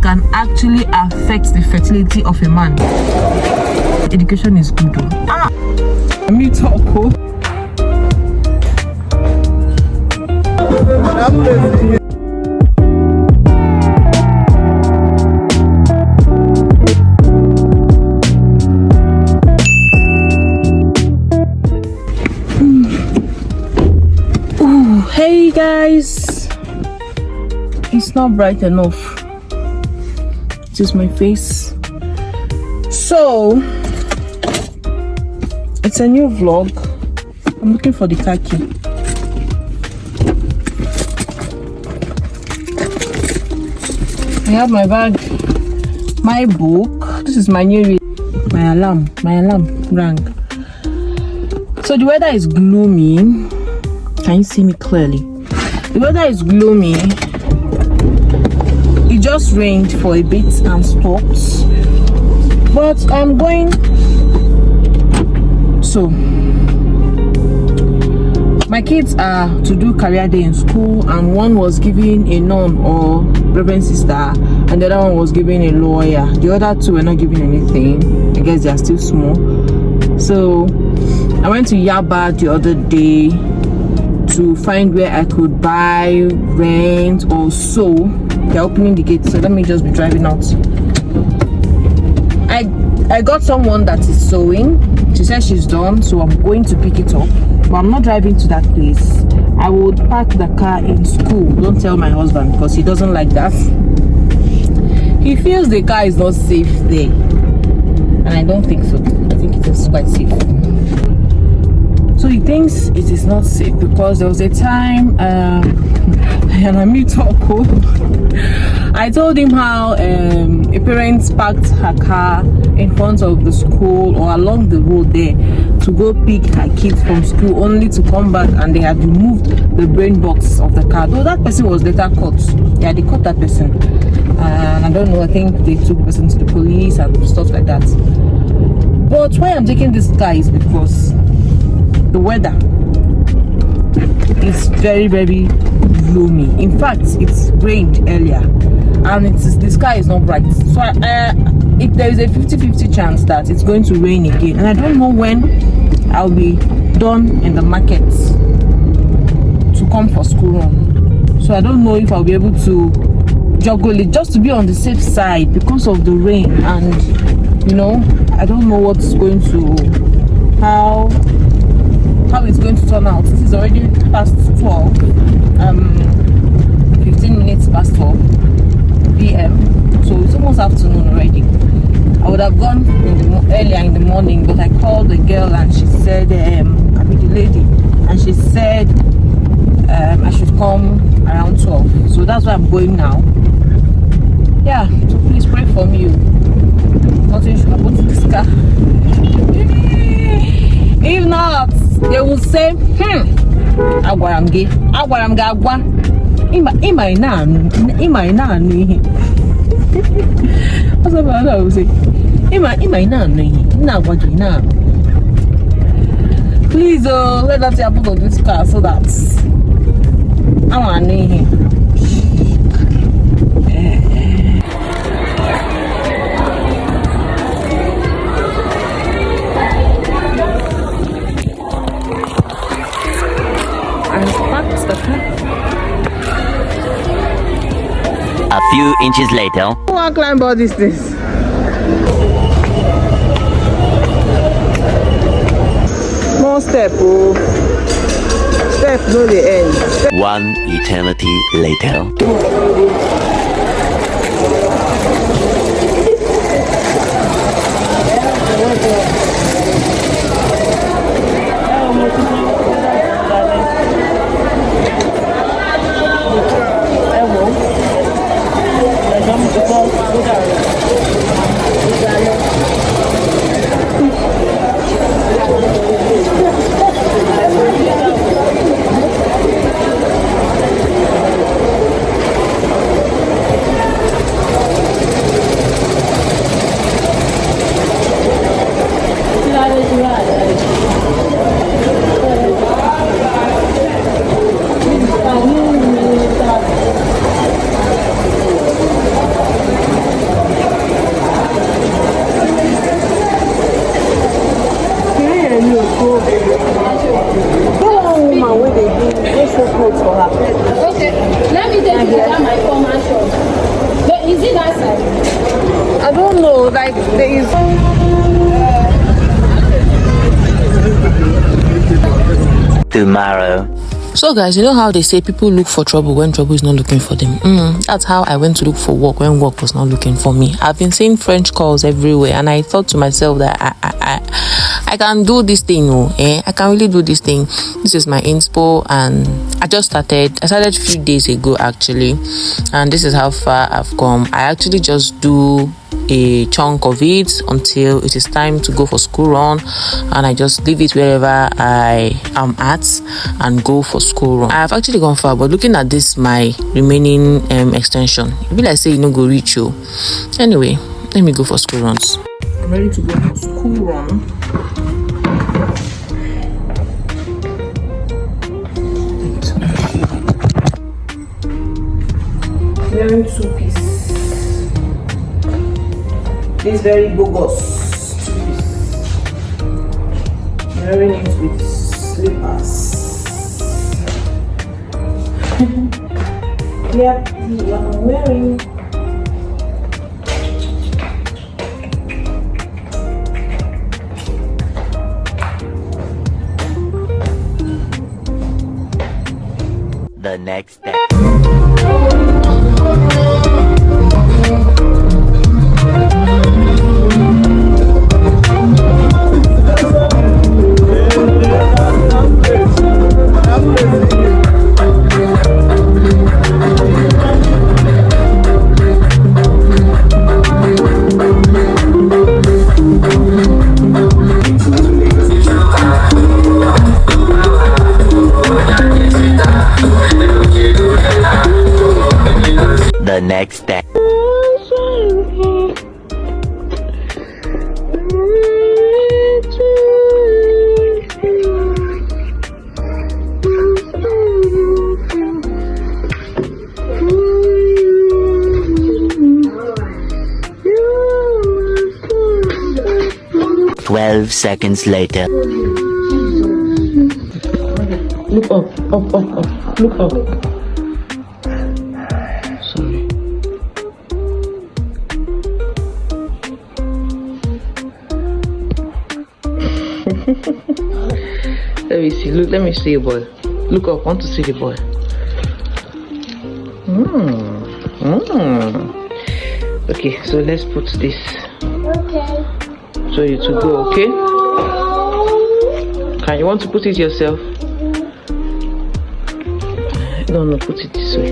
can actually affect the fertility of a man. Education is good though. Me talk. Hey guys, it's not bright enough. This is my face. So it's a new vlog. I'm looking for the car key. I have my bag, my book. This is my new my alarm rang. So the weather is gloomy. Can you see me clearly? The weather is gloomy. It just rained for a bit and stopped. But I'm going. So my kids are to do career day in school, and one was giving a nun or reverend sister, and the other one was giving a lawyer. The other two were not giving anything. I guess they are still small. So I went to Yaba the other day to find where I could buy, rent, or sew. They're opening the gate, so let me just be driving out. I got someone that is sewing. She said she's done, so I'm going to pick it up. But I'm not driving to that place. I would park the car in school. Don't tell my husband, because he doesn't like that. He feels the car is not safe there, and I don't think so. I think it is quite safe. So he thinks it is not safe because there was a time and I told him how a parent parked her car in front of the school or along the road there to go pick her kids from school, only to come back and they had removed the brain box of the car. Though that person was later caught. Yeah, they caught that person. And I don't know, I think they took the person to the police and stuff like that. But why I'm taking this car is because the weather is very, very gloomy. In fact, it's rained earlier and the sky is not bright. So if there is a 50-50 chance that it's going to rain again, and I don't know when I'll be done in the market to come for school run. So I don't know if I'll be able to juggle it just to be on the safe side because of the rain. And you know, I don't know what's going to how it's going to turn out. This is already past 12, 15 minutes past 12 p.m. So it's almost afternoon already. I would have gone earlier in the morning, but I called the girl and she said, I mean the lady, and she said I should come around 12. So that's why I'm going now. Yeah, so please pray for me. Nothing should happen to this car. If not, they will say, Agwaramge. What's up, I will say? Please, let that happen to this car so that I want to know. A few inches later. Who will climb all these things? Small step, oh. Step no the end. Step. One eternity later. it that side? I don't know, like there is. Tomorrow. So guys, you know how they say people look for trouble when trouble is not looking for them. That's how I went to look for work when work was not looking for me. I've been seeing French calls everywhere, and I thought to myself that I can do this thing. I can really do this thing. This is my inspo, and I started a few days ago actually, and this is how far I've come. I actually just do a chunk of it until it is time to go for school run, and I just leave it wherever I am at and go for school run. I have actually gone far, but looking at this my remaining extension, it be like say go reach you. Anyway, let me go for school runs. I'm ready to go for school run. Wearing 2-piece. This very bogus 2-piece. Wearing it with slippers. Yep, I'm wearing. The next day. The next day. 12 seconds later. Look up. Look up. Sorry. Let me see. Look. Let me see a boy. Look up. I want to see the boy. Okay. So let's put this. Okay. So you to go. Okay. Can you want to put it yourself? No, put it this way.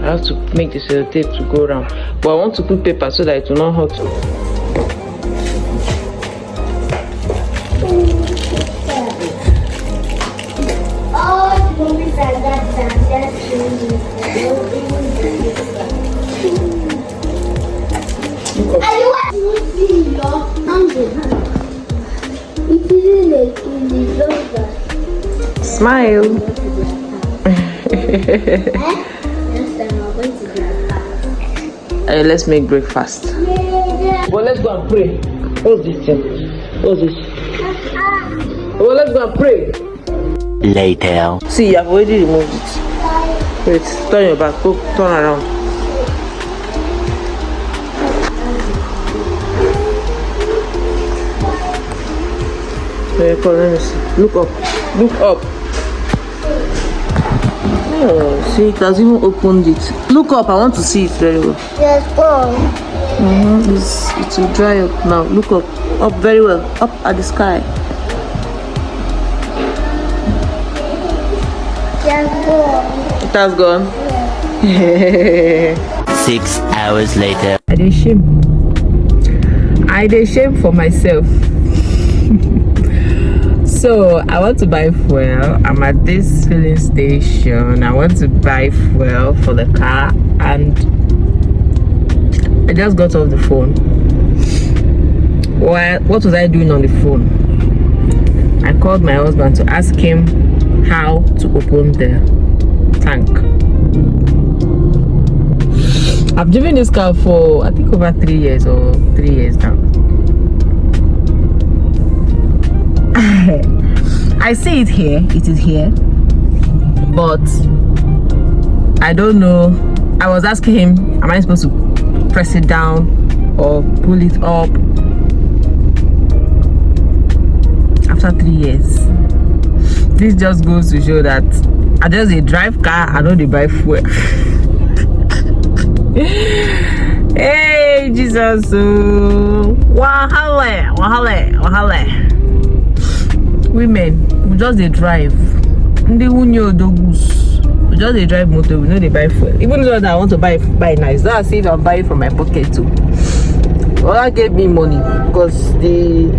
I have to make this tape to go around, but I want to put paper so that it will not hurt. All the movies I got done, Smile. Let's make breakfast. Well, let's go and pray. What's this thing? What's this? Well, let's go and pray. Later. See, I've already removed it. Wait, turn your back. Go, turn around. Let me see. Look up. Look up. Oh, see, it has even opened it. Look up. I want to see it very well. Yes, go. It will dry up now. Look up. Up very well. Up at the sky. Yes, go. It has gone. 6 hours later. I dey shame for myself. So I want to buy fuel. I'm at this filling station. I want to buy fuel for the car, and I just got off the phone. What was I doing on the phone? I called my husband to ask him how to open the tank. I've driven this car for I think over 3 years or 3 years now. I see it here. It is here, but I don't know. I was asking him, am I supposed to press it down or pull it up? After 3 years, this just goes to show that I just a drive car, I know they buy fuel. Hey Jesus, wahale. Women, we just they drive. They wunyo dogus. We just they drive motor. We know they buy fuel. Even though I want to buy nice, that's if I'm buying from my pocket too. Well, that gave me money because the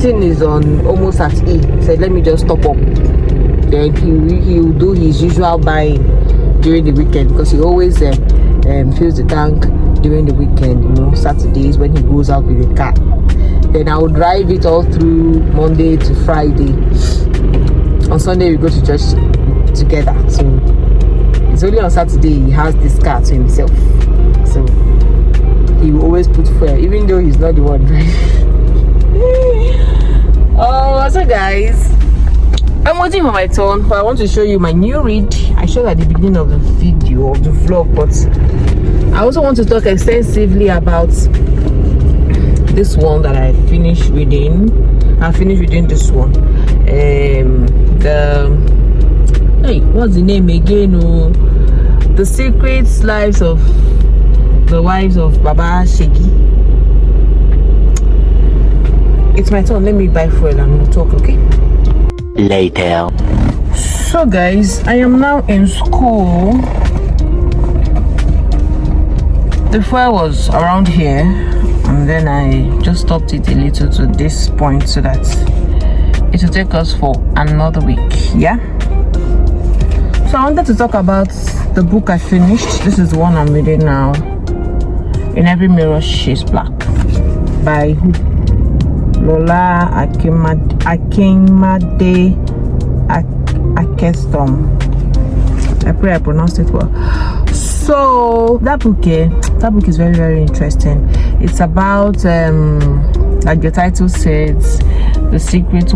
thing is on almost at E. Said let me just top up. Then he'll do his usual buying during the weekend because he always fills the tank during the weekend, you know, Saturdays when he goes out with the car. Then I will drive it all through Monday to Friday. On Sunday we go to church together. So it's only on Saturday he has this car to himself. So he will always put fuel, even though he's not the one driving. Oh, so guys, I'm waiting for my turn, but I want to show you my new read. I showed at the beginning of the video, of the vlog, but I also want to talk extensively about this one that I finished reading. I finished reading this one. What's the name again? The Secret Lives of the Wives of Baba Shegi. It's my turn. Let me buy fuel and we'll talk, okay? Later. So guys, I am now in school. The fuel was around here, and then I just stopped it a little to this point so that it will take us for another week. Yeah. So I wanted to talk about the book I finished. This is the one I'm reading now. In Every Mirror She's Black by who? Lola Akinmade Akestom. I pray I pronounced it well. So that book is very, very interesting. It's about like the title says, the secret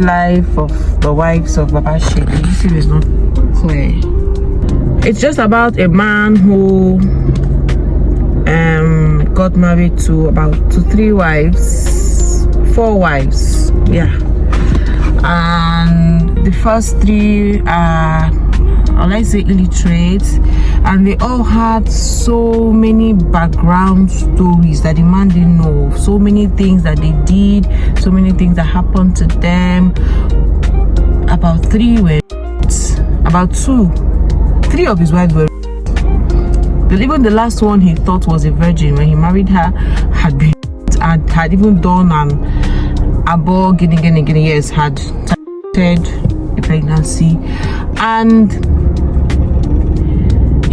life of the wives of Baba Shegi. This is not clear. It's just about a man who got married to about 4 wives, yeah, and the first 3 are, let's say, illiterate, and they all had so many background stories that the man didn't know, so many things that they did, so many things that happened to them. About 3 were, about 3 of his wives were, but even the last one he thought was a virgin when he married her had even done abort yes, had started a pregnancy, and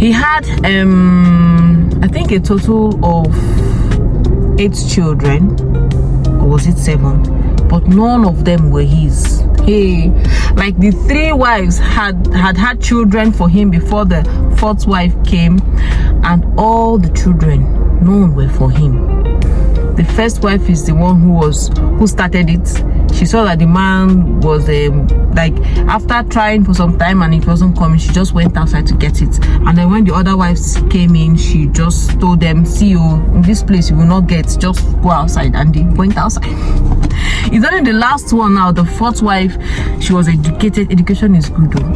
he had I think a total of 8 children, or was it 7? But none of them were his. Like the 3 wives had children for him before the 4th wife came, and all the children, none were for him. The first wife is the one who started it. She saw that the man was like, after trying for some time and it wasn't coming, she just went outside to get it. And then when the other wives came in, she just told them, see you in this place you will not get, just go outside. And they went outside. It's only the last one now, the 4th wife, she was educated. Education is good though.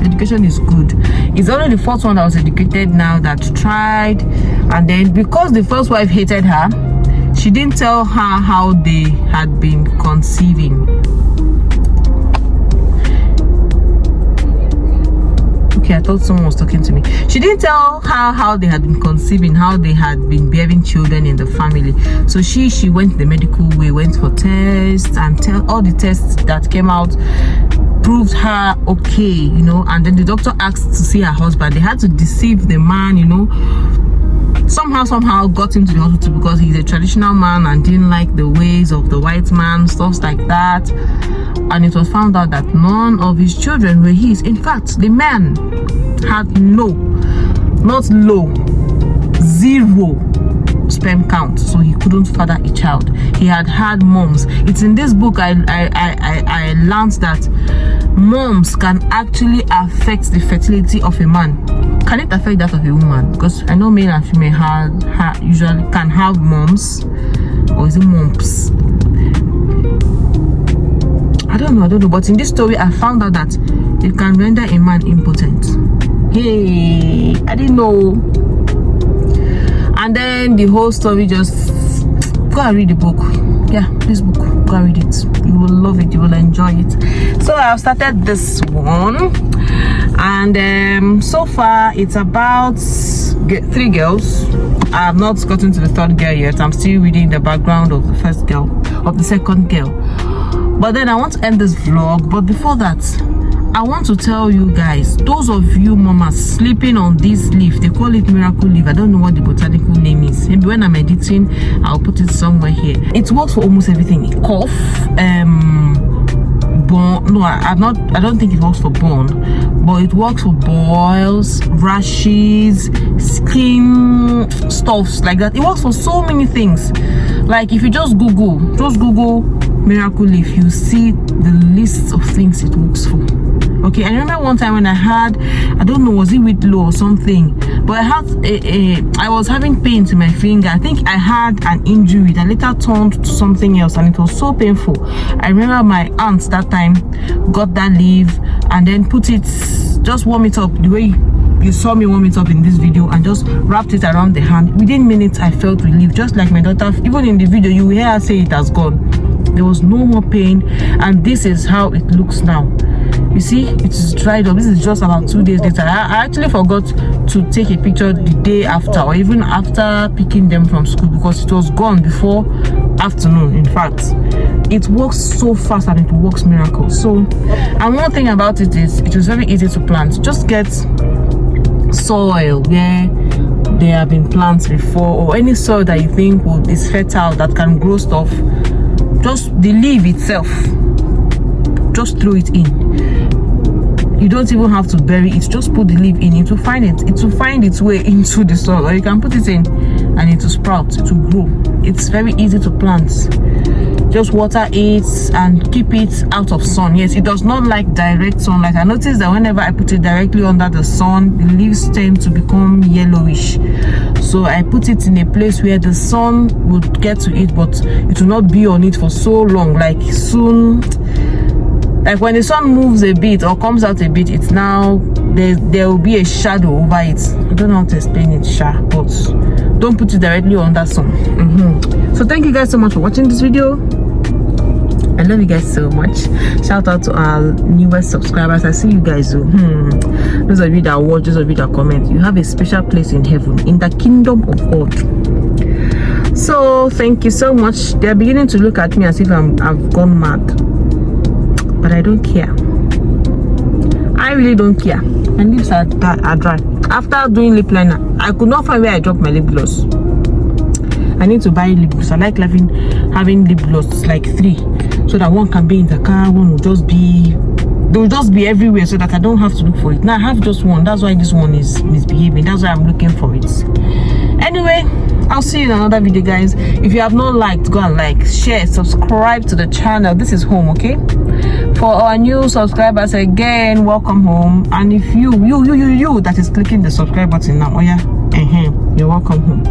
Education is good. It's only the 4th one that was educated now that tried, and then because the 1st wife hated her, she didn't tell her how they had been conceiving. Okay, I thought someone was talking to me. She didn't tell her how they had been conceiving, how they had been bearing children in the family. So she went the medical way, went for tests, and all the tests that came out proved her okay, you know. And then the doctor asked to see her husband. They had to deceive the man, you know. Somehow got him to the hospital because he's a traditional man and didn't like the ways of the white man, stuff like that. And it was found out that none of his children were his. In fact, the man had 0 sperm count, so he couldn't father a child. He had moms. It's in this book I learned that moms can actually affect the fertility of a man. Can it affect that of a woman? Because I know male and female usually can have moms, or is it mumps? I don't know, but in this story I found out that it can render a man impotent. Hey, I didn't know. And then the whole story, just go and read the book. Yeah, this book, go and read it. You will love it, you will enjoy it. So I've started this one, and so far it's about 3 girls. I have not gotten to the 3rd girl yet. I'm still reading the background of the 1st girl, of the 2nd girl. But then I want to end this vlog. But before that, I want to tell you guys, those of you mamas sleeping on this leaf, they call it miracle leaf. I don't know what the botanical name is. Maybe when I'm editing, I'll put it somewhere here. It works for almost everything. Cough, burn. No, I don't think it works for burn, but it works for boils, rashes, skin stuffs like that. It works for so many things. Like if you just Google miracle leaf, you see the list of things it works for. Okay, I remember one time when I had, I don't know, was it with low or something, but I had I was having pain to my finger. I think I had an injury that later turned to something else, and it was so painful. I remember my aunt that time got that leaf and then put it, just warm it up the way you saw me warm it up in this video, and just wrapped it around the hand. Within minutes I felt relief, just like my daughter. Even in the video you will hear her say it has gone. There was no more pain, and this is how it looks now. You see, it is dried up. This is just about 2 days later. I actually forgot to take a picture the day after, or even after picking them from school, because it was gone before afternoon. In fact, it works so fast and it works miracles. So, and one thing about it is it is very easy to plant. Just get soil where there have been plants before, or any soil that you think is fertile, that can grow stuff. Just the leaf itself, just throw it in. You don't even have to bury it. Just put the leaf in. It will find its way into the soil, or you can put it in and it will sprout, it will grow. It's very easy to plant. Just water it and keep it out of sun. Yes, it does not like direct sunlight. I noticed that whenever I put it directly under the sun, the leaves tend to become yellowish. So I put it in a place where the sun would get to it, but it will not be on it for so long. Like soon, like when the sun moves a bit or comes out a bit, it's now there will be a shadow over it. I don't know how to explain it, but don't put it directly under sun. So thank you guys so much for watching this video. I love you guys so much. Shout out to our newest subscribers. I see you guys. Those of you that watch, those of you that comment, you have a special place in heaven, in the kingdom of God. So thank you so much. They're beginning to look at me as if I've gone mad, but I don't care. I really don't care. My lips are dry. After doing lip liner, I could not find where I dropped my lip gloss. I need to buy lip gloss. I like having lip gloss, like 3, so that one can be in the car, one will just be, they will just be everywhere, so that I don't have to look for it. Now I have just one. That's why this one is misbehaving. That's why I'm looking for it. Anyway, I'll see you in another video, guys. If you have not liked, go and like, share, subscribe to the channel. This is home, okay? For our new subscribers, again, welcome home. And if you that is clicking the subscribe button now, oh yeah, you're welcome home.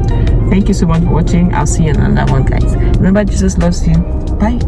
Thank you so much for watching. I'll see you in another one, guys. Remember, Jesus loves you. Bye.